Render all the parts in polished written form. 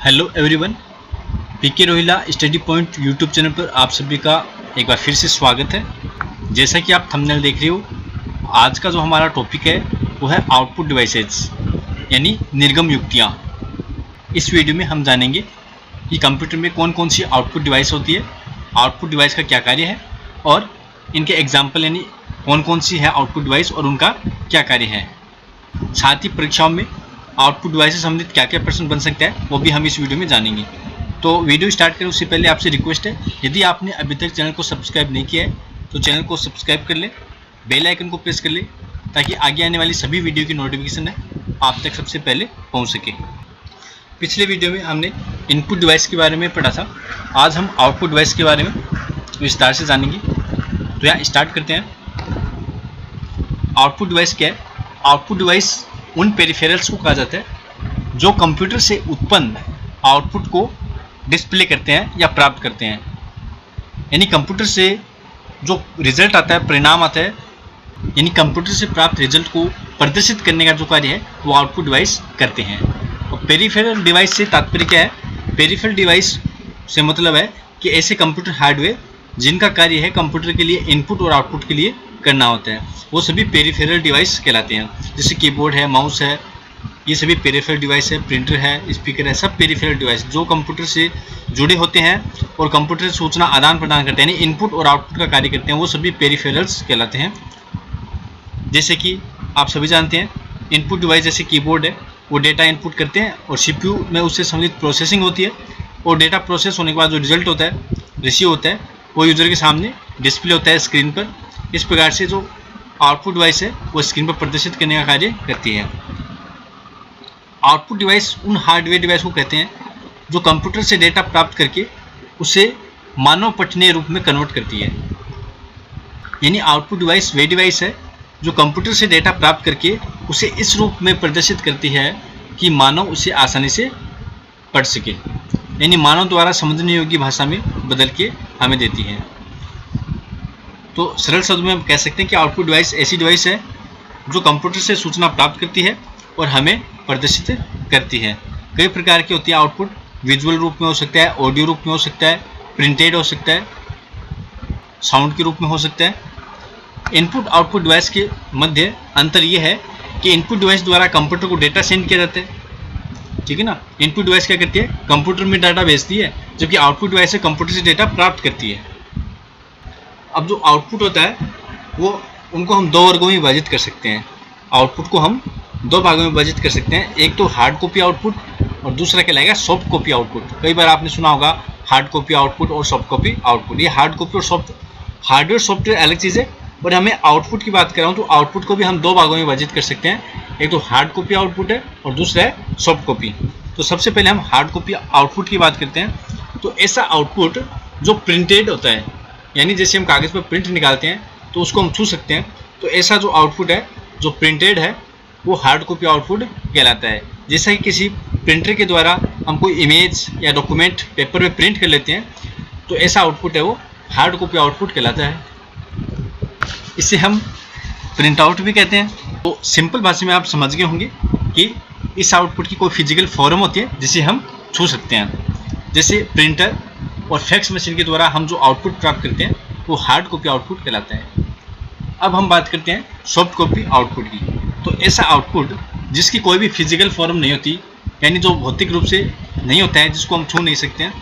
Hello everyone, PK Rohila study point YouTube channel पर आप सभी का एक बार फिर से स्वागत है। जैसा कि आप थंबनेल देख रहे हो, आज का जो हमारा टॉपिक है वो है आउटपुट डिवाइसेस यानी निर्गम युक्तियाँ। इस वीडियो में हम जानेंगे कि कंप्यूटर में कौन कौन सी आउटपुट डिवाइस होती है, आउटपुट डिवाइस का क्या कार्य है और इनके एग्जाम्पल यानी कौन कौन सी है आउटपुट डिवाइस और उनका क्या कार्य है। साथ ही परीक्षाओं में आउटपुट डिवाइस से संबंधित क्या क्या प्रश्न बन सकता है वो भी हम इस वीडियो में जानेंगे। तो वीडियो स्टार्ट करें उससे पहले आपसे रिक्वेस्ट है, यदि आपने अभी तक चैनल को सब्सक्राइब नहीं किया है तो चैनल को सब्सक्राइब कर ले, बेल आइकन को प्रेस कर ले ताकि आगे आने वाली सभी वीडियो की नोटिफिकेशन है आप तक सबसे पहले पहुंच सके। पिछले वीडियो में हमने इनपुट डिवाइस के बारे में पढ़ा था, आज हम आउटपुट डिवाइस के बारे में विस्तार से जानेंगे। तो यहाँ स्टार्ट करते हैं। आउटपुट डिवाइस क्या है? आउटपुट डिवाइस उन पेरिफेरल्स को कहा जाता है जो कंप्यूटर से उत्पन्न आउटपुट को डिस्प्ले करते हैं या प्राप्त करते हैं। यानी कंप्यूटर से जो रिजल्ट आता है, परिणाम आता है, यानी कंप्यूटर से प्राप्त रिजल्ट को प्रदर्शित करने का जो कार्य है वो आउटपुट डिवाइस करते हैं। और पेरिफेरल डिवाइस से तात्पर्य क्या है? पेरिफेरल डिवाइस से मतलब है कि ऐसे कंप्यूटर हार्डवेयर जिनका कार्य है कंप्यूटर के लिए इनपुट और आउटपुट के लिए करना होता है, वो सभी पेरिफेरल डिवाइस कहलाते हैं। जैसे कीबोर्ड है, माउस है, ये सभी पेरिफेरल डिवाइस है, प्रिंटर है, स्पीकर है, सब पेरिफेरल डिवाइस जो कंप्यूटर से जुड़े होते हैं और कंप्यूटर से सूचना आदान प्रदान करते हैं, यानी इनपुट और आउटपुट का कार्य करते हैं, वो सभी पेरिफेरल्स कहलाते हैं। जैसे कि आप सभी जानते हैं इनपुट डिवाइस जैसे कीबोर्ड है वो डेटा इनपुट करते हैं और सीपीयू में उससे संबंधित प्रोसेसिंग होती है और डेटा प्रोसेस होने के बाद जो रिजल्ट होता है, रिसीव होता है, वो यूजर के सामने डिस्प्ले होता है स्क्रीन पर। इस प्रकार से जो आउटपुट डिवाइस है वो स्क्रीन पर प्रदर्शित करने का कार्य करती है। आउटपुट डिवाइस उन हार्डवेयर डिवाइस को कहते हैं जो कंप्यूटर से डेटा प्राप्त करके उसे मानव पठनीय रूप में कन्वर्ट करती है। यानी आउटपुट डिवाइस वे डिवाइस है जो कंप्यूटर से डेटा प्राप्त करके उसे इस रूप में प्रदर्शित करती है कि मानव उसे आसानी से पढ़ सके, यानी मानव द्वारा समझने योग्य भाषा में बदल के हमें देती है। तो सरल शब्द में हम कह सकते हैं कि आउटपुट डिवाइस ऐसी डिवाइस है जो कंप्यूटर से सूचना प्राप्त करती है और हमें प्रदर्शित करती है। कई प्रकार की होती है आउटपुट, विजुअल रूप में हो सकता है, ऑडियो रूप में हो सकता है, प्रिंटेड हो सकता है, साउंड के रूप में हो सकता है। इनपुट आउटपुट डिवाइस के मध्य अंतर यह है कि इनपुट डिवाइस द्वारा कंप्यूटर को डेटा सेंड किया जाता है, ठीक है ना। इनपुट डिवाइस क्या करती है? कंप्यूटर में डाटा भेजती है, जबकि आउटपुट डिवाइस है कंप्यूटर से डेटा प्राप्त करती है। अब जो आउटपुट होता है वो उनको हम दो वर्गों में विभाजित कर सकते हैं। आउटपुट को हम दो भागों में विभाजित कर सकते हैं, एक तो हार्ड कॉपी आउटपुट और दूसरा कहलाएगा सॉफ्ट कॉपी आउटपुट। कई बार आपने सुना होगा हार्ड कॉपी आउटपुट और सॉफ्ट कॉपी आउटपुट। ये हार्ड कॉपी और सॉफ्ट, हार्डवेयर सॉफ्टवेयर अलग चीज़ है, और हमें आउटपुट की बात कर रहा हूँ तो आउटपुट को भी हम दो भागों में विभाजित कर सकते हैं, एक तो हार्ड कॉपी आउटपुट है और दूसरा है सॉफ्ट कॉपी। तो सबसे पहले हम हार्ड कॉपी आउटपुट की बात करते हैं। तो ऐसा आउटपुट जो प्रिंटेड होता है, यानी जैसे हम कागज़ पर प्रिंट निकालते हैं तो उसको हम छू सकते हैं, तो ऐसा जो आउटपुट है जो प्रिंटेड है वो हार्ड कॉपी आउटपुट कहलाता है। जैसा कि किसी प्रिंटर के द्वारा हम कोई इमेज या डॉक्यूमेंट पेपर पे प्रिंट कर लेते हैं तो ऐसा आउटपुट है वो हार्ड कॉपी आउटपुट कहलाता है। इसे हम प्रिंट आउट भी कहते हैं। तो सिंपल भाषा में आप समझ गए होंगे कि इस आउटपुट की कोई फिजिकल फॉर्म होती है जिसे हम छू सकते हैं। जैसे प्रिंटर और फैक्स मशीन के द्वारा हम जो आउटपुट प्राप्त करते हैं वो हार्ड कॉपी आउटपुट कहलाता है। अब हम बात करते हैं सॉफ्ट कॉपी आउटपुट की। तो ऐसा आउटपुट जिसकी कोई भी फिजिकल फॉर्म नहीं होती, यानी जो भौतिक रूप से नहीं होता है, जिसको हम छू नहीं सकते हैं,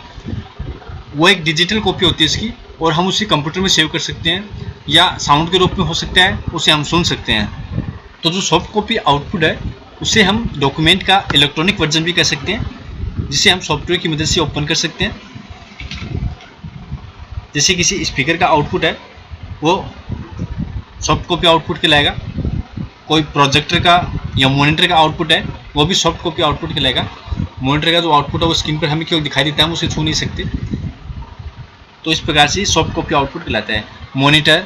वो एक डिजिटल कॉपी होती है इसकी, और हम उसे कंप्यूटर में सेव कर सकते हैं या साउंड के रूप में हो सकता है, उसे हम सुन सकते हैं। तो जो सॉफ्ट कॉपी आउटपुट है उसे हम डॉक्यूमेंट का इलेक्ट्रॉनिक वर्जन भी कह सकते हैं, जिसे हम सॉफ्टवेयर की मदद से ओपन कर सकते हैं। जैसे किसी स्पीकर का आउटपुट है वो सॉफ्ट कॉपी आउटपुट कहलाएगा, कोई प्रोजेक्टर का या मॉनिटर का आउटपुट है वो भी सॉफ्ट कॉपी आउटपुट कहलाएगा। मॉनिटर का जो आउटपुट है वो स्क्रीन पर हमें केवल दिखाई देता है, हम उसे छू नहीं सकते। तो इस प्रकार से सॉफ्ट कॉपी आउटपुट कहलाता है। मॉनिटर,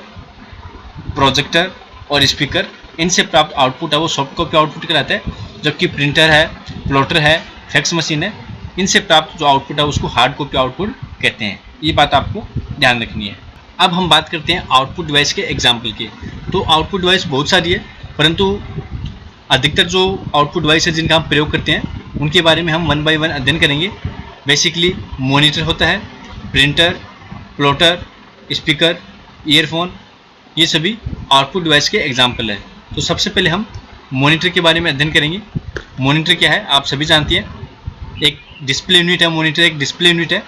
प्रोजेक्टर और स्पीकर, इनसे प्राप्त आउटपुट है वो सॉफ्ट कॉपी आउटपुट कहलाता है, जबकि प्रिंटर है, प्लॉटर है, फैक्स मशीन है, इनसे प्राप्त जो आउटपुट है उसको हार्ड कॉपी आउटपुट कहते हैं। ये बात आपको ध्यान रखनी है। अब हम बात करते हैं आउटपुट डिवाइस के एग्जाम्पल की। तो आउटपुट डिवाइस बहुत सारी है, परंतु अधिकतर जो आउटपुट डिवाइस है जिनका हम प्रयोग करते हैं उनके बारे में हम वन बाय वन अध्ययन करेंगे। बेसिकली मॉनिटर होता है, प्रिंटर, प्लॉटर, स्पीकर, ईयरफोन, ये सभी आउटपुट डिवाइस के एग्जाम्पल है। तो सबसे पहले हम मॉनिटर के बारे में अध्ययन करेंगे। मॉनिटर क्या है आप सभी जानती हैं, एक डिस्प्ले यूनिट है। मॉनिटर एक डिस्प्ले यूनिट है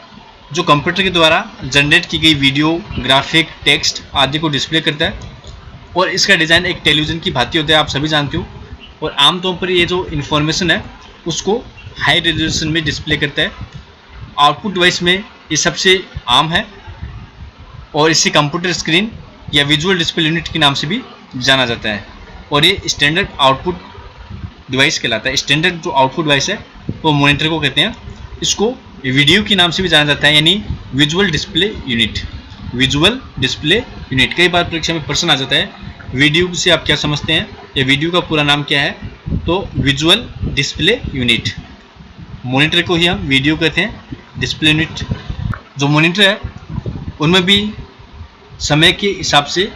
जो कंप्यूटर के द्वारा जनरेट की गई वीडियो, ग्राफिक, टेक्स्ट आदि को डिस्प्ले करता है और इसका डिज़ाइन एक टेलीविज़न की भांति होता है, आप सभी जानते हो। और आमतौर पर ये जो इन्फॉर्मेशन है उसको हाई रेजोल्यूशन में डिस्प्ले करता है। आउटपुट डिवाइस में ये सबसे आम है और इसे कंप्यूटर स्क्रीन या विजुअल डिस्प्ले यूनिट के नाम से भी जाना जाता है और ये स्टैंडर्ड आउटपुट डिवाइस कहलाता है। स्टैंडर्ड जो आउटपुट डिवाइस है वो मॉनिटर को कहते हैं। इसको वीडियो के नाम से भी जाना जाता है, यानी visual display unit. Visual display unit, कई बार परीक्षा में प्रश्न आ जाता है वीडियो से आप क्या समझते हैं या वीडियो का पूरा नाम क्या है, तो विजुअल डिस्प्ले यूनिट। मॉनिटर को ही हम वीडियो कहते हैं, डिस्प्ले यूनिट। जो मॉनिटर है उनमें भी समय के हिसाब से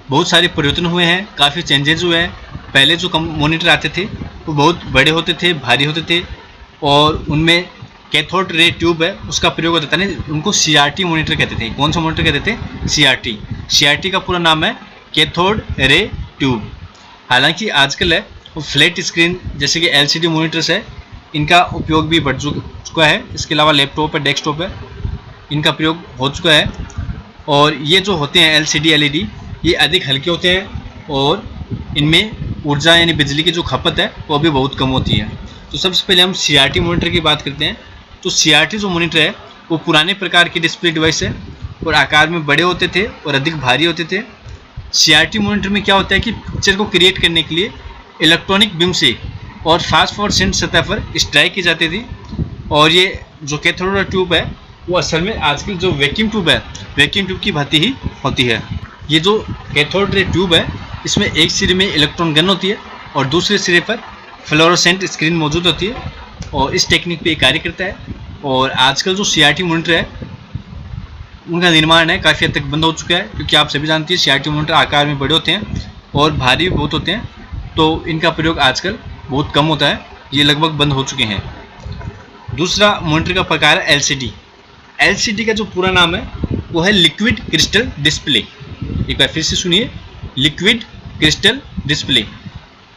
बहुत सारे परिवर्तन हुए हैं, काफ़ी चेंजेस हुए हैं। पहले जो मॉनिटर आते थे वो बहुत बड़े होते थे, भारी होते थे और उनमें कैथोड रे ट्यूब है उसका प्रयोग होता था। नहीं, उनको CRT मॉनिटर कहते थे। कौन सा मॉनिटर कहते थे? CRT। CRT का पूरा नाम है कैथोड रे ट्यूब। हालांकि आजकल है वो फ्लैट स्क्रीन जैसे कि LCD मॉनिटर्स है, इनका उपयोग भी बढ़ चुका है। इसके अलावा लैपटॉप है, डेस्कटॉप है, इनका प्रयोग हो चुका है। और ये जो होते हैं LCD LED ये अधिक हल्के होते हैं और इनमें ऊर्जा यानी बिजली की जो खपत है वो भी बहुत कम होती है। तो सबसे पहले हम CRT मॉनिटर की बात करते हैं। तो CRT जो मॉनिटर है वो पुराने प्रकार की डिस्प्ले डिवाइस है और आकार में बड़े होते थे और अधिक भारी होते थे। CRT मॉनिटर में क्या होता है कि पिक्चर को क्रिएट करने के लिए इलेक्ट्रॉनिक बीम से और फास्फोरेसेंट सतह पर स्ट्राइक की जाती थी। और ये जो कैथोड ट्यूब है वो असल में आजकल जो वैक्यूम ट्यूब है, वैक्यूम ट्यूब की भांति ही होती है। ये जो कैथोड रे ट्यूब है इसमें एक सिरे में इलेक्ट्रॉन गन होती है और दूसरे सिरे पर फ्लोरोसेंट स्क्रीन मौजूद होती है और इस टेक्निक पे कार्य करता है। और आजकल जो CRT मॉनिटर है उनका निर्माण है काफ़ी हद तक बंद हो चुका है, क्योंकि आप सभी जानते हैं CRT मॉनिटर आकार में बड़े होते हैं और भारी भी बहुत होते हैं, तो इनका प्रयोग आजकल बहुत कम होता है, ये लगभग बंद हो चुके हैं। दूसरा मॉनिटर का प्रकार है LCD। LCD का जो पूरा नाम है वो है लिक्विड क्रिस्टल डिस्प्ले। एक बार फिर से सुनिए, लिक्विड क्रिस्टल डिस्प्ले,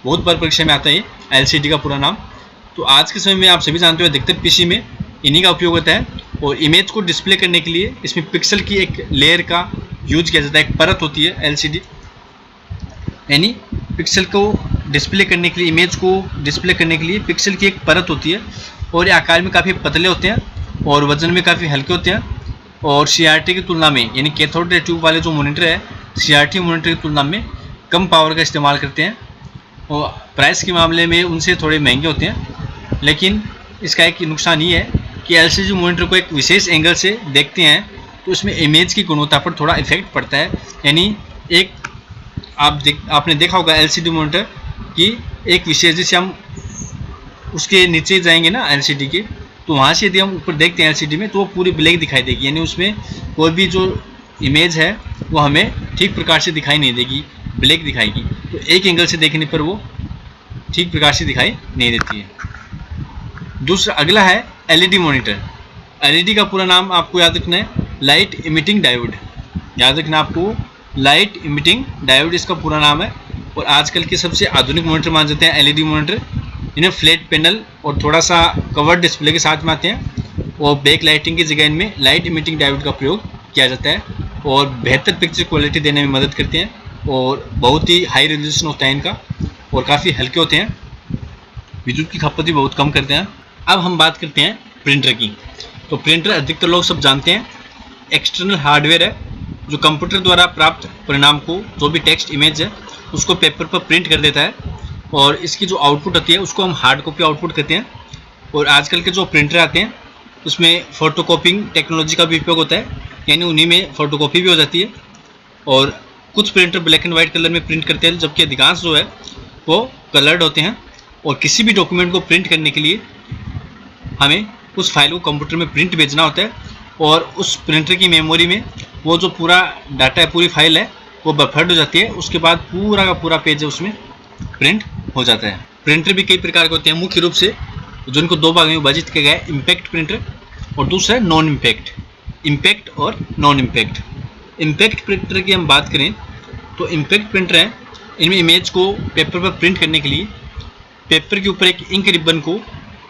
बहुत बार परीक्षा में आता है LCD का पूरा नाम। तो आज के समय में आप सभी जानते हो अधिकतर PC में इन्हीं का उपयोग होता है और इमेज को डिस्प्ले करने के लिए इसमें पिक्सल की एक लेयर का यूज किया जाता है। एक परत होती है LCD, यानी पिक्सल को डिस्प्ले करने के लिए, इमेज को डिस्प्ले करने के लिए पिक्सल की एक परत होती है और ये आकार में काफ़ी पतले होते हैं और वजन में काफ़ी हल्के होते हैं। और CRT की तुलना में, यानी कैथोड रे ट्यूब वाले जो मॉनिटर है CRT मॉनिटर की तुलना में कम पावर का इस्तेमाल करते हैं और प्राइस के मामले में उनसे थोड़े महंगे होते हैं। लेकिन इसका एक नुकसान ये है कि LCD मॉनिटर को एक विशेष एंगल से देखते हैं तो उसमें इमेज की गुणवत्ता पर थोड़ा इफेक्ट पड़ता है। यानी एक आपने देखा होगा LCD मॉनिटर की एक विशेष, जैसे हम उसके नीचे जाएंगे ना LCD के, तो वहाँ से यदि हम ऊपर देखते हैं LCD में तो वो पूरी ब्लैक दिखाई देगी, यानी उसमें कोई भी जो इमेज है वो हमें ठीक प्रकार से दिखाई नहीं देगी, ब्लैक दिखाएगी। तो एक एंगल से देखने पर वो ठीक प्रकार से दिखाई नहीं देती है। दूसरा अगला है LED मॉनिटर। LED का पूरा नाम आपको याद रखना है, लाइट इमिटिंग डायोड। याद रखना आपको, लाइट इमिटिंग डायोड इसका पूरा नाम है। और आजकल के सबसे आधुनिक मॉनिटर मान जाते हैं LED मॉनिटर। इन्हें फ्लैट पैनल और थोड़ा सा कवर्ड डिस्प्ले के साथ में आते हैं और बैक लाइटिंग की जगह इनमें लाइट इमिटिंग डायोड का प्रयोग किया जाता है और बेहतर पिक्चर क्वालिटी देने में मदद करते हैं और बहुत ही हाई रेजोल्यूशन होता है इनका और काफ़ी हल्के होते हैं, विद्युत की खपत भी बहुत कम करते हैं। अब हम बात करते हैं प्रिंटर की। तो प्रिंटर अधिकतर लोग सब जानते हैं एक्सटर्नल हार्डवेयर है जो कंप्यूटर द्वारा प्राप्त परिणाम को, जो भी टेक्स्ट इमेज है उसको पेपर पर प्रिंट कर देता है और इसकी जो आउटपुट होती है उसको हम हार्ड कॉपी आउटपुट कहते हैं। और आजकल के जो प्रिंटर आते हैं उसमें फोटोकॉपिंग टेक्नोलॉजी का भी उपयोग होता है, यानी उन्हीं में फोटोकॉपी भी हो जाती है। और कुछ printer black and white colour में प्रिंट करते हैं, जबकि अधिकांश जो है वो कलर्ड होते हैं। और किसी भी डॉक्यूमेंट को प्रिंट करने के लिए हमें उस फाइल को कंप्यूटर में प्रिंट भेजना होता है और उस प्रिंटर की मेमोरी में वो जो पूरा डाटा है, पूरी फाइल है, वो बफर्ड हो जाती है। उसके बाद पूरा का पूरा पेज है उसमें प्रिंट हो जाता है। प्रिंटर भी कई प्रकार के होते हैं, मुख्य रूप से जो इनको दो भागों में विभाजित किया गया है, इम्पैक्ट प्रिंटर और दूसरा है नॉन इम्पैक्ट, इम्पैक्ट और नॉन इम्पैक्ट। इम्पैक्ट प्रिंटर की हम बात करें तो इम्पैक्ट प्रिंटर है, इनमें इमेज को पेपर पर प्रिंट करने के लिए पेपर के ऊपर एक इंक रिबन को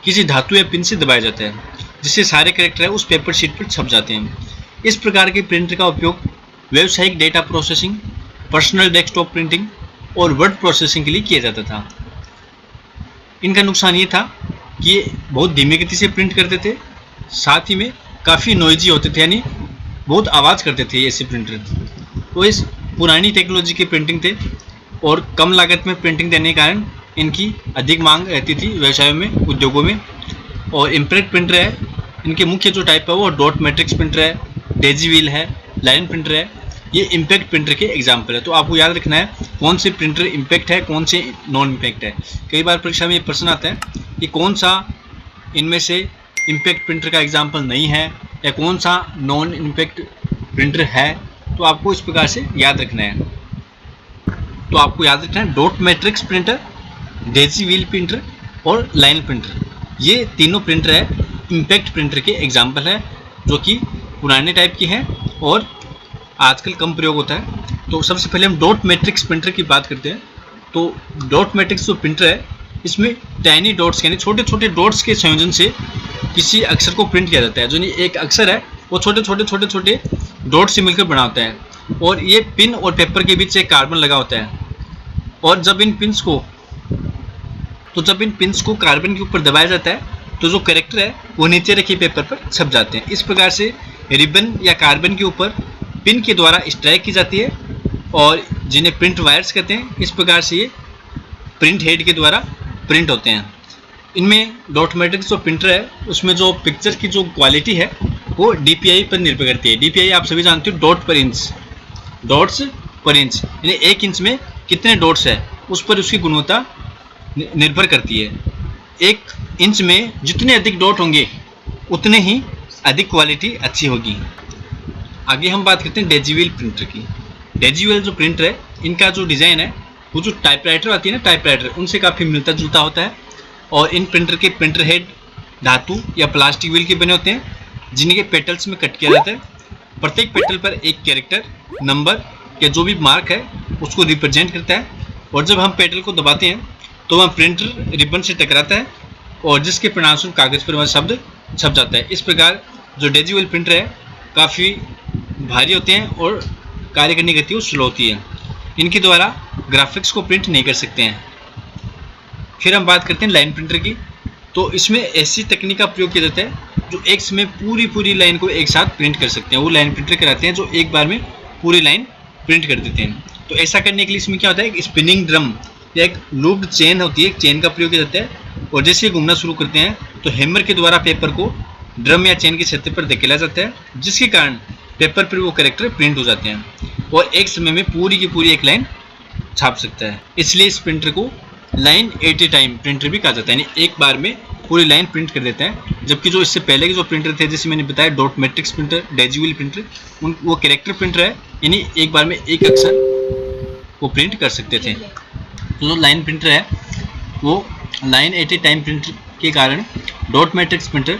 किसी धातु या पिन से दबाया जाता है, जिससे सारे कैरेक्टर है उस पेपर शीट पर छप जाते हैं। इस प्रकार के प्रिंटर का उपयोग व्यावसायिक data processing, personal desktop printing और वर्ड प्रोसेसिंग के लिए किया जाता था। इनका नुकसान ये था कि ये बहुत धीमी गति से प्रिंट करते थे, साथ ही में काफ़ी नॉइजी होते थे, यानी बहुत आवाज़ करते थे ऐसे प्रिंटर। तो इस पुरानी टेक्नोलॉजी के प्रिंटिंग थे और कम लागत में प्रिंटिंग देने के कारण इनकी अधिक मांग रहती थी व्यवसायों में, उद्योगों में। और इम्पैक्ट प्रिंटर है, इनके मुख्य जो टाइप है वो डॉट मैट्रिक्स प्रिंटर है, डेजी व्हील है, लाइन प्रिंटर है। ये इम्पैक्ट प्रिंटर के एग्जाम्पल है। तो आपको याद रखना है कौन से प्रिंटर इम्पैक्ट है, कौन से नॉन इम्पैक्ट है। कई बार परीक्षा में ये प्रश्न आता है कि कौन सा इनमें से इम्पैक्ट प्रिंटर का एग्जाम्पल नहीं है या कौन सा नॉन इम्पैक्ट प्रिंटर है, तो आपको इस प्रकार से याद रखना है। तो आपको याद रखना है dot matrix printer, Daisy wheel printer और लाइन प्रिंटर, ये तीनों प्रिंटर है इम्पैक्ट प्रिंटर के एग्जाम्पल है, जो कि पुराने टाइप की है और आजकल कम प्रयोग होता है। तो सबसे पहले हम डॉट मैट्रिक्स प्रिंटर की बात करते हैं। तो डॉट मैट्रिक्स जो प्रिंटर है, इसमें टाइनी डॉट्स यानी छोटे छोटे डॉट्स के संयोजन से किसी अक्षर को प्रिंट किया जाता है। जो एक अक्षर है वो छोटे छोटे डॉट से मिलकर बना होता है और ये पिन और पेपर के बीच एक कार्बन लगा होता है। और जब इन पिन्स को कार्बन के ऊपर दबाया जाता है तो जो कैरेक्टर है वो नीचे रखे पेपर पर छप जाते हैं। इस प्रकार से रिबन या कार्बन के ऊपर पिन के द्वारा स्ट्राइक की जाती है और जिन्हें प्रिंट वायर्स कहते हैं। इस प्रकार से ये प्रिंट हेड के द्वारा प्रिंट होते हैं। इनमें डॉट मैट्रिक्स जो प्रिंटर है उसमें जो पिक्चर की जो क्वालिटी है वो DPI पर निर्भर करती है। DPI आप सभी जानते हो, डॉट्स पर इंच, यानी 1 इंच में कितने डॉट्स है उस पर उसकी गुणवत्ता निर्भर करती है। 1 इंच में जितने अधिक डॉट होंगे उतने ही अधिक क्वालिटी अच्छी होगी। आगे हम बात करते हैं डेजी व्हील प्रिंटर की। डेजी व्हील जो प्रिंटर है, इनका जो डिज़ाइन है वो जो टाइपराइटर आती है ना, टाइपराइटर, उनसे काफ़ी मिलता जुलता होता है। और इन प्रिंटर के प्रिंटर हेड धातु या प्लास्टिक व्हील के बने होते हैं, जिनके पेटल्स में कट किया जाता है। प्रत्येक पेटल पर एक कैरेक्टर, नंबर या जो भी मार्क है उसको रिप्रेजेंट करता है। और जब हम पेटल को दबाते हैं तो वह प्रिंटर रिबन से टकराता है और जिसके परिणामस्वरूप कागज़ पर वह शब्द छप जाता है। इस प्रकार जो डेजी व्हील प्रिंटर है काफ़ी भारी होते हैं और कार्य करने की गति वो स्लो होती है। इनके द्वारा ग्राफिक्स को प्रिंट नहीं कर सकते हैं। फिर हम बात करते हैं लाइन प्रिंटर की। तो इसमें ऐसी तकनीक का प्रयोग किया जाता है जो एक समय पूरी लाइन को एक साथ प्रिंट कर सकते हैं। वो लाइन प्रिंटर कहलाते हैं जो एक बार में पूरी लाइन प्रिंट कर देते हैं। तो ऐसा करने के लिए इसमें क्या होता है, एक स्पिनिंग ड्रम या एक लूप्ड चेन होती है, एक चेन का प्रयोग किया जाता है। और जैसे ये घूमना शुरू करते हैं तो हैमर के द्वारा पेपर को ड्रम या चेन की सतह पर धकेला जाता है, जिसके कारण पेपर पर वो कैरेक्टर प्रिंट हो जाते हैं और एक समय में पूरी की पूरी एक लाइन छाप सकता है। इसलिए इस प्रिंटर को line at A time printer भी कहा जाता है, यानी एक बार में पूरी लाइन प्रिंट कर देता है। जबकि जो इससे पहले के जो प्रिंटर थे, जैसे मैंने बताया dot matrix printer, Daisy wheel printer, वो कैरेक्टर प्रिंटर है, यानी एक बार में एक अक्षर वो प्रिंट कर सकते थे। तो जो लाइन प्रिंटर है वो line at A time printer के कारण डॉट मैट्रिक्स प्रिंटर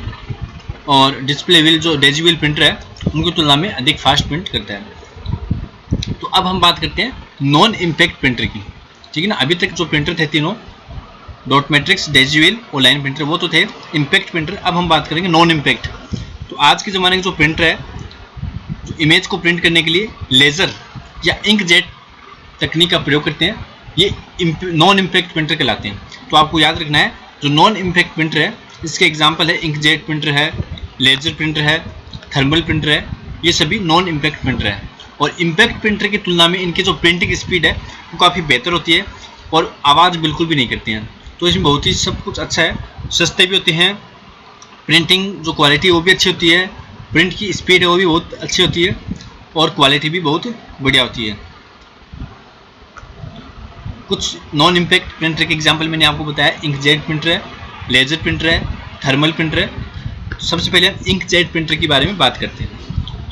और डिस्प्ले व्हील जो डेजी व्हील प्रिंटर है उनकी तुलना में अधिक फास्ट प्रिंट करता है। तो अब हम बात करते हैं नॉन इम्पैक्ट प्रिंटर की, ठीक है ना। अभी तक जो प्रिंटर थे तीनों, डॉट मैट्रिक्स, डेजी व्हील और लाइन प्रिंटर, वो तो थे इम्पैक्ट प्रिंटर। अब हम बात करेंगे नॉन इम्पैक्ट। तो आज के ज़माने के जो प्रिंटर है, जो इमेज को प्रिंट करने के लिए लेज़र या इंकजेट तकनीक का प्रयोग करते हैं, ये नॉन इम्पैक्ट प्रिंटर कहलाते हैं। तो आपको याद रखना है जो नॉन इम्पैक्ट प्रिंटर है इसके एग्जाम्पल है इंकजेट प्रिंटर है, लेजर प्रिंटर है, थर्मल प्रिंटर है, ये सभी नॉन इम्पैक्ट प्रिंटर है। और इम्पैक्ट प्रिंटर की तुलना में इनकी जो प्रिंटिंग स्पीड है वो काफ़ी बेहतर होती है और आवाज़ बिल्कुल भी नहीं करती हैं। तो इसमें बहुत ही सब कुछ अच्छा है, सस्ते भी होते हैं, प्रिंटिंग जो क्वालिटी है वो भी अच्छी होती है, प्रिंट की स्पीड है वो भी बहुत अच्छी होती है और क्वालिटी भी बहुत बढ़िया होती है। कुछ नॉन इम्पैक्ट प्रिंटर के एग्जाम्पल मैंने आपको बताया, इंकजेट प्रिंटर है, लेजर प्रिंटर है, थर्मल प्रिंटर है। सबसे पहले हम इंकजेट प्रिंटर के बारे में बात करते हैं।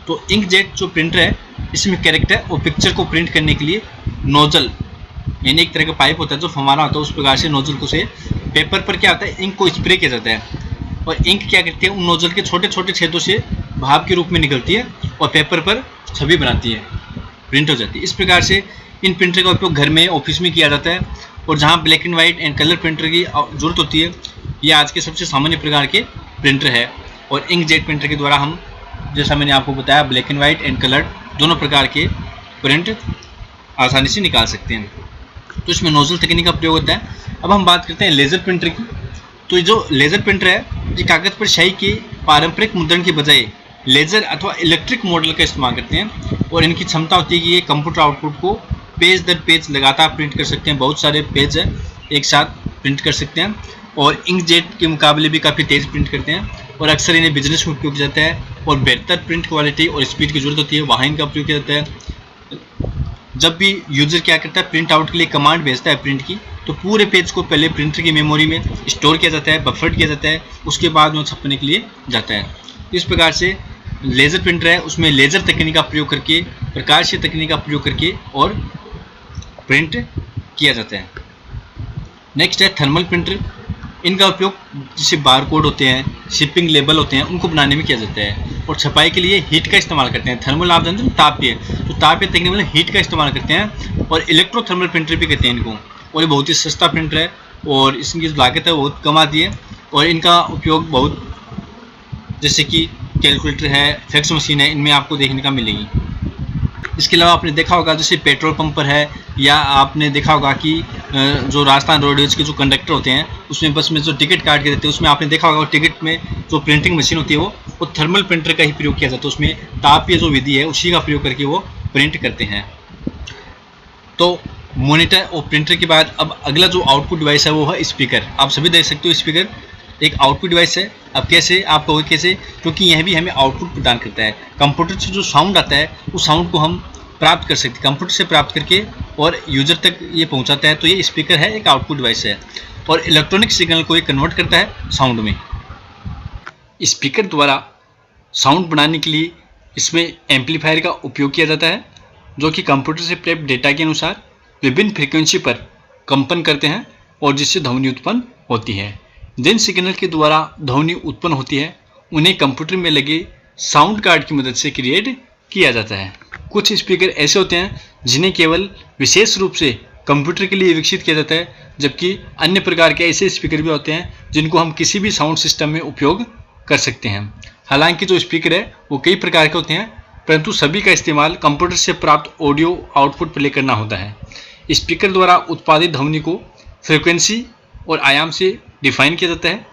तो इंकजेट जो प्रिंटर है इसमें कैरेक्टर और पिक्चर को प्रिंट करने के लिए नोजल, यानी एक तरह का पाइप होता है जो फव्वारा होता है, उस प्रकार से नोजल को से पेपर पर क्या होता है, इंक को स्प्रे किया जाता है और इंक क्या करती है, उन नोजल के छोटे छोटे छेदों से भाप के रूप में निकलती है और पेपर पर छवि बनाती है, प्रिंट हो जाती है। इस प्रकार से इन प्रिंटर का उपयोग घर में, ऑफिस में किया जाता है और जहाँ black and white and colour printer की जरूरत होती है, ये आज के सबसे सामान्य प्रकार के प्रिंटर है। और इंकजेट प्रिंटर के द्वारा हम, जैसा मैंने आपको बताया, black and white and colour दोनों प्रकार के प्रिंट आसानी से निकाल सकते हैं। तो इसमें नोजल तकनीक का प्रयोग होता है। अब हम बात करते हैं लेज़र प्रिंटर की। तो जो लेज़र प्रिंटर है, ये कागज़ पर स्याही के पारंपरिक मुद्रण के बजाय लेज़र अथवा इलेक्ट्रिक मॉडल का इस्तेमाल करते हैं और इनकी क्षमता होती है कि ये कंप्यूटर आउटपुट को पेज दर पेज लगातार प्रिंट कर सकते हैं। बहुत सारे पेज है एक साथ प्रिंट कर सकते हैं और इंकजेट के मुकाबले भी काफ़ी तेज़ प्रिंट करते हैं और अक्सर इन्हें बिजनेस में उपयोग किया जाता है और बेहतर प्रिंट क्वालिटी और स्पीड की जरूरत होती है, वहाँ इनका प्रयोग किया जाता है। जब भी यूजर क्या करता है, प्रिंट आउट के लिए कमांड भेजता है प्रिंट की, तो पूरे पेज को पहले प्रिंटर की मेमोरी में स्टोर किया जाता है, बफर्ड किया जाता है, उसके बाद वो छपने के लिए जाता है। इस प्रकार से लेज़र प्रिंटर है, उसमें लेज़र तकनीक का प्रयोग करके, प्रकाशीय तकनीक का प्रयोग करके और प्रिंट किया जाता है। नेक्स्ट है थर्मल प्रिंटर। इनका उपयोग जैसे बारकोड होते हैं, शिपिंग लेबल होते हैं, उनको बनाने में किया जाता है और छपाई के लिए हीट का इस्तेमाल करते हैं। थर्मल आप जानते हैं, तापीय, तो तापीय तकनीक मतलब हीट का इस्तेमाल करते हैं और इलेक्ट्रोथर्मल प्रिंटर भी कहते हैं इनको। और ये बहुत ही सस्ता प्रिंटर है और इसकी जो लागत है बहुत कम आती है और इनका उपयोग बहुत, जैसे कि कैलकुलेटर है, फैक्स मशीन है, इनमें आपको देखने का मिलेगी। इसके अलावा आपने देखा होगा जैसे पेट्रोल पंप पर है, या आपने देखा होगा कि जो राजस्थान रोडवेज के जो कंडक्टर होते हैं, उसमें बस में जो टिकट काट के देते हैं, उसमें आपने देखा होगा टिकट में जो प्रिंटिंग मशीन होती है वो थर्मल प्रिंटर का ही प्रयोग किया जाता है। उसमें तापीय जो विधि है उसी का प्रयोग करके वो प्रिंट करते हैं। तो मॉनिटर और प्रिंटर के बाद अब अगला जो आउटपुट डिवाइस है वो है स्पीकर। आप सभी देख सकते हो स्पीकर एक आउटपुट डिवाइस है। अब कैसे, आप कहोगे कैसे, क्योंकि यह भी हमें आउटपुट प्रदान करता है। कंप्यूटर से जो साउंड आता है उस साउंड को हम प्राप्त कर सकते हैं, कंप्यूटर से प्राप्त करके और यूजर तक ये पहुंचाता है। तो ये स्पीकर है, एक आउटपुट डिवाइस है और इलेक्ट्रॉनिक सिग्नल को ये कन्वर्ट करता है साउंड में। स्पीकर द्वारा साउंड बनाने के लिए इसमें एम्पलीफायर का उपयोग किया जाता है, जो कि कंप्यूटर से प्राप्त डेटा के अनुसार विभिन्न फ्रीक्वेंसी पर कंपन करते हैं और जिससे ध्वनि उत्पन्न होती है। जिन सिग्नल के द्वारा ध्वनि उत्पन्न होती है उन्हें कंप्यूटर में लगे साउंड कार्ड की मदद से क्रिएट किया जाता है। कुछ स्पीकर ऐसे होते हैं जिन्हें केवल विशेष रूप से कंप्यूटर के लिए विकसित किया जाता है, जबकि अन्य प्रकार के ऐसे स्पीकर भी होते हैं जिनको हम किसी भी साउंड सिस्टम में उपयोग कर सकते हैं। हालांकि जो स्पीकर है वो कई प्रकार के होते हैं, परंतु सभी का इस्तेमाल कंप्यूटर से प्राप्त ऑडियो आउटपुट प्ले करना होता है। स्पीकर द्वारा उत्पादित ध्वनि को फ्रीक्वेंसी और आयाम से डिफाइन किया जाता है।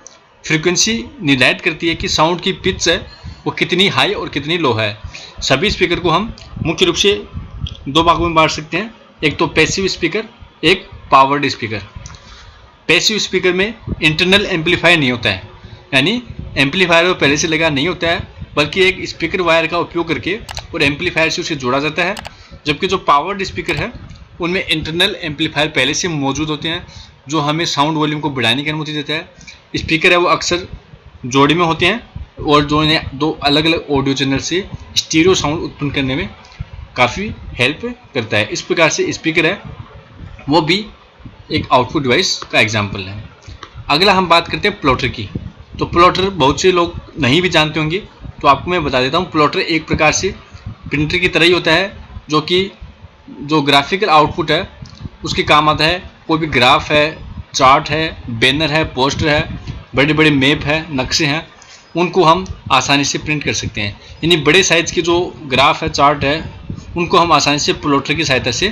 फ्रीक्वेंसी निर्धारित करती है कि साउंड की पिच है वो कितनी हाई और कितनी लो है। सभी स्पीकर को हम मुख्य रूप से दो भागों में बांट सकते हैं, एक तो पैसिव स्पीकर, एक पावर्ड स्पीकर। पैसिव स्पीकर में इंटरनल एम्पलीफायर नहीं होता है, यानी एम्पलीफायर वो पहले से लगा नहीं होता है, बल्कि एक स्पीकर वायर का उपयोग करके और एम्पलीफायर से उसे जोड़ा जाता है। जबकि जो पावर्ड स्पीकर है उनमें इंटरनल एम्पलीफायर पहले से मौजूद होते हैं, जो हमें साउंड वॉल्यूम को बढ़ाने की अनुमति देता है। स्पीकर है वो अक्सर जोड़ी में होते हैं और जो इन्हें दो अलग अलग ऑडियो चैनल से स्टीरियो साउंड उत्पन्न करने में काफ़ी हेल्प करता है। इस प्रकार से स्पीकर है वो भी एक आउटपुट डिवाइस का एग्जाम्पल है। अगला हम बात करते हैं प्लॉटर की। तो प्लॉटर बहुत से लोग नहीं भी जानते होंगे, तो आपको मैं बता देता हूँ। प्लॉटर एक प्रकार से प्रिंटर की तरह ही होता है, जो कि जो ग्राफिकल आउटपुट है उसके काम आता है। कोई भी ग्राफ है, चार्ट है, बैनर है, पोस्टर है, बड़े बड़े मैप है, नक्शे हैं, उनको हम आसानी से प्रिंट कर सकते हैं। यानी बड़े साइज़ के जो ग्राफ है, चार्ट है, उनको हम आसानी से प्लॉटर की सहायता से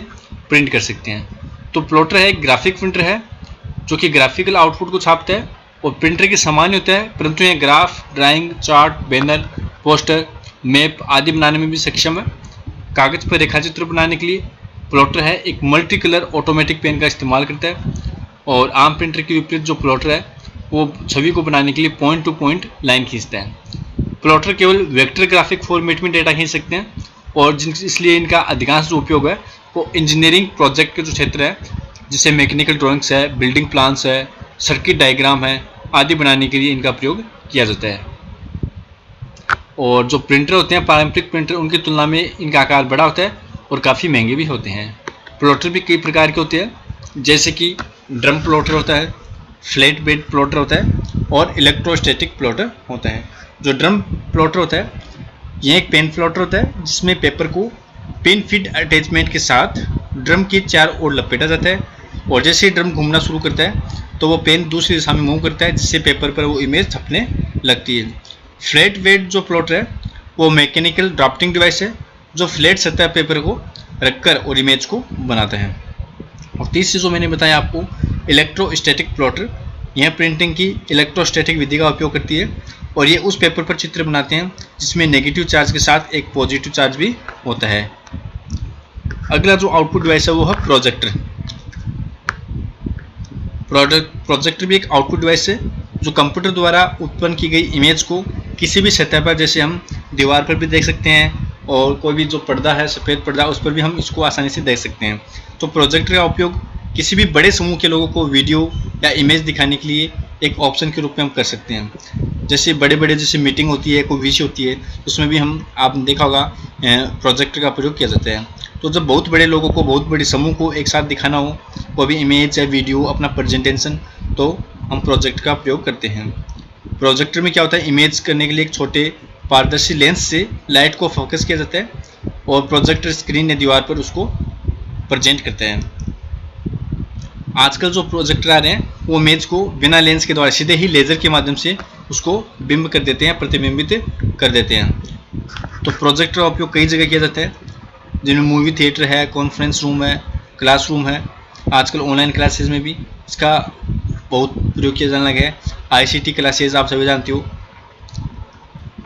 प्रिंट कर सकते हैं। तो प्लॉटर है एक ग्राफिक प्रिंटर है जो कि ग्राफिकल आउटपुट को छापता है और प्रिंटर के समान होता है, परंतु यह graph, drawing, chart, banner, poster, map आदि बनाने में भी सक्षम है। कागज़ पर रेखाचित्र बनाने के लिए प्लॉटर है एक मल्टी कलर ऑटोमेटिक पेन का इस्तेमाल करता है और आम प्रिंटर के विपरीत जो प्लॉटर है वो छवि को बनाने के लिए पॉइंट टू पॉइंट लाइन खींचता है। प्लॉटर केवल वेक्टर ग्राफिक फॉर्मेट में डेटा खींच सकते हैं और इसलिए इनका अधिकांश जो उपयोग है वो इंजीनियरिंग प्रोजेक्ट के जो क्षेत्र है, जैसे मैकेनिकल ड्राइंग्स है, बिल्डिंग प्लान्स है, सर्किट डायग्राम है आदि बनाने के लिए इनका प्रयोग किया जाता है। और जो प्रिंटर होते हैं पारंपरिक प्रिंटर, उनकी तुलना में इनका आकार बड़ा होता है और काफ़ी महंगे भी होते हैं। प्लॉटर भी कई प्रकार के होते हैं, जैसे कि ड्रम प्लॉटर होता है, फ्लैट बेड प्लॉटर होता है और इलेक्ट्रोस्टैटिक प्लॉटर होता है। जो ड्रम प्लॉटर होता है यह एक पेन प्लॉटर होता है जिसमें पेपर को पेन फीड अटैचमेंट के साथ ड्रम के चारों ओर लपेटा जाता है और जैसे ही ड्रम घूमना शुरू करता है तो वो पेन दूसरी दिशा में मूव करता है जिससे पेपर पर वो इमेज छपने लगती है। फ्लैट बेड जो प्लॉटर है वो मैकेनिकल ड्राफ्टिंग डिवाइस है जो फ्लैट सतह पेपर को रखकर और इमेज को बनाता है। और तीसरी जो मैंने बताया आपको इलेक्ट्रोस्टैटिक प्लॉटर, यह प्रिंटिंग की इलेक्ट्रोस्टैटिक विधि का उपयोग करती है और ये उस पेपर पर चित्र बनाते हैं जिसमें नेगेटिव चार्ज के साथ एक पॉजिटिव चार्ज भी होता है। अगला जो आउटपुट डिवाइस है वो है प्रोजेक्टर। प्रोजेक्टर भी एक आउटपुट डिवाइस है जो कंप्यूटर द्वारा उत्पन्न की गई इमेज को किसी भी सतह पर, जैसे हम दीवार पर भी देख सकते हैं और कोई भी जो पर्दा है सफ़ेद पर्दा उस पर भी हम इसको आसानी से देख सकते हैं। तो प्रोजेक्टर का उपयोग किसी भी बड़े समूह के लोगों को वीडियो या इमेज दिखाने के लिए एक ऑप्शन के रूप में हम कर सकते हैं। जैसे बड़े जैसे मीटिंग होती है, कोई विषय होती है, उसमें भी हम आपने देखा होगा प्रोजेक्टर का प्रयोग किया जाता है। तो जब बहुत बड़े लोगों को, बहुत बड़े समूह को एक साथ दिखाना हो, वो भी इमेज या वीडियो, अपना प्रेजेंटेशन, तो हम प्रोजेक्टर का प्रयोग करते हैं। प्रोजेक्टर में क्या होता है, इमेज करने के लिए एक छोटे पारदर्शी लेंस से लाइट को फोकस किया जाता है और प्रोजेक्टर स्क्रीन या दीवार पर उसको प्रेजेंट करता है। आजकल जो प्रोजेक्टर आ रहे हैं वो इमेज को बिना लेंस के द्वारा सीधे ही लेज़र के माध्यम से उसको बिंब कर देते हैं, प्रतिबिंबित कर देते हैं। तो प्रोजेक्टर का उपयोग कई जगह किया जाता है, जिनमें मूवी थिएटर है, कॉन्फ्रेंस रूम है, क्लासरूम है। आजकल ऑनलाइन क्लासेज में भी इसका बहुत प्रयोग किया जाने लगा है। ICT क्लासेज आप सभी जानते हो।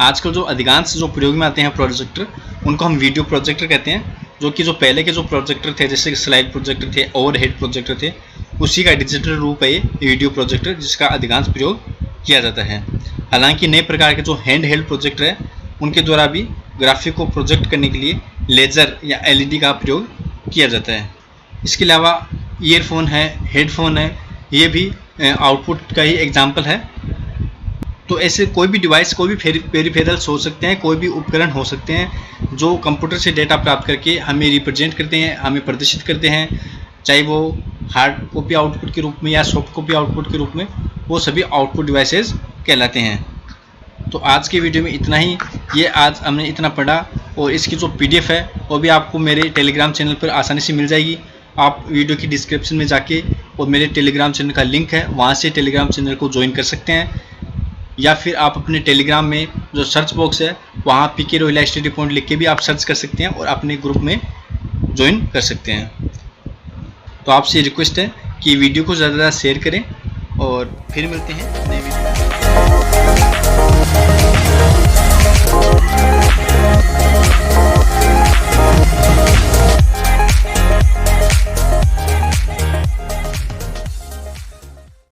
आजकल जो अधिकांश जो प्रयोग में आते हैं प्रोजेक्टर, उनको हम वीडियो प्रोजेक्टर कहते हैं, जो कि जो पहले के जो प्रोजेक्टर थे, जैसे कि स्लाइड प्रोजेक्टर थे, ओवरहेड प्रोजेक्टर थे, उसी का डिजिटल रूप है ये वीडियो प्रोजेक्टर, जिसका अधिकांश प्रयोग किया जाता है। हालांकि नए प्रकार के जो हैंड हेल्ड प्रोजेक्टर है उनके द्वारा भी ग्राफिक को प्रोजेक्ट करने के लिए लेज़र या LED का प्रयोग किया जाता है। इसके अलावा ईयरफोन है, हेडफोन है, ये भी आउटपुट का ही एग्जाम्पल है। तो ऐसे कोई भी डिवाइस, कोई भी पेरिफेरल्स हो सकते हैं, कोई भी उपकरण हो सकते हैं जो कंप्यूटर से डेटा प्राप्त करके हमें रिप्रेजेंट करते हैं, हमें प्रदर्शित करते हैं, चाहे वो हार्ड कॉपी आउटपुट के रूप में या सॉफ्ट कॉपी आउटपुट के रूप में, वो सभी आउटपुट डिवाइसेस कहलाते हैं। तो आज के वीडियो में इतना ही। ये आज हमने इतना पढ़ा और इसकी जो PDF है वो भी आपको मेरे टेलीग्राम चैनल पर आसानी से मिल जाएगी। आप वीडियो की डिस्क्रिप्शन में जाके और मेरे टेलीग्राम चैनल का लिंक है, वहाँ से टेलीग्राम चैनल को ज्वाइन कर सकते हैं, या फिर आप अपने टेलीग्राम में जो सर्च बॉक्स है वहाँ PK रोहिला स्टडी पॉइंट लिख के भी आप सर्च कर सकते हैं और अपने ग्रुप में ज्वाइन कर सकते हैं। तो आपसे रिक्वेस्ट है कि वीडियो को ज़्यादा से ज़्यादा शेयर करें और फिर मिलते हैं नए वीडियो।